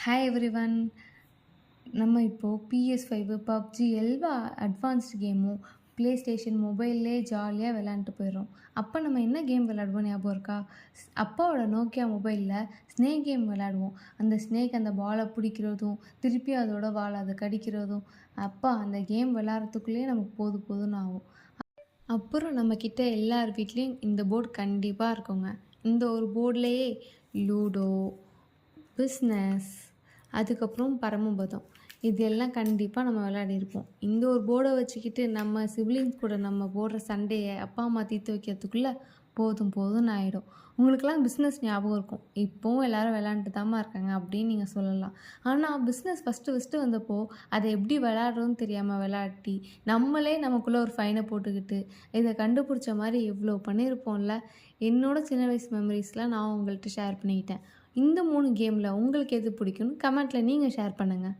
Hi everyone. நம்ம இப்போது PS5 PUBG எல்லா அட்வான்ஸ்டு கேமும் ப்ளே ஸ்டேஷன் மொபைல்லே ஜாலியாக விளாண்டுட்டு போயிடுறோம். அப்போ நம்ம என்ன கேம் விளாடுவோம் ஞாபகம் இருக்கா? அப்பாவோட நோக்கியா மொபைலில் ஸ்னேக் கேம் விளாடுவோம். அந்த ஸ்னேக் அந்த பாலை பிடிக்கிறதும் திருப்பி அதோட வாலை அதை கடிக்கிறதும் அப்பா அந்த கேம் விளாட்றதுக்குள்ளேயே நமக்கு போதும்னு ஆகும். அப்புறம் நம்மக்கிட்ட எல்லார் வீட்லேயும் இந்த போர்டு கண்டிப்பாக இருக்குங்க. இந்த ஒரு போர்ட்லேயே லூடோ, பிஸ்னஸ், அதுக்கப்புறம் பரமபதம் இது எல்லாம் கண்டிப்பாக நம்ம விளையாடிருப்போம். இந்த ஒரு போர்டை வச்சுக்கிட்டு நம்ம சிப்லிங்ஸ் கூட நம்ம போடுற சண்டையை அப்பா அம்மா தீர்த்து வைக்கிறதுக்குள்ளே போதும்னு ஆகிடும். உங்களுக்கெல்லாம் பிஸ்னஸ் ஞாபகம் இருக்கும். இப்போவும் எல்லோரும் விளையாண்டுட்டு தாம்மா இருக்காங்க அப்படின்னு நீங்கள் சொல்லலாம். ஆனால் பிஸ்னஸ் ஃபஸ்ட்டு வந்தப்போ அதை எப்படி விளையாடுறோன்னு தெரியாமல் விளையாட்டி நம்மளே நமக்குள்ளே ஒரு ஃபைனை போட்டுக்கிட்டு இதை கண்டுபிடிச்ச மாதிரி எவ்வளோ பண்ணியிருப்போம்ல. என்னோடய சின்ன வயசு மெமரிஸ்லாம் நான் உங்கள்கிட்ட ஷேர் பண்ணிக்கிட்டேன். இந்த 3 கேமில் உங்களுக்கு எது பிடிக்கும்னு கமெண்ட்டில் நீங்கள் ஷேர் பண்ணுங்கள்.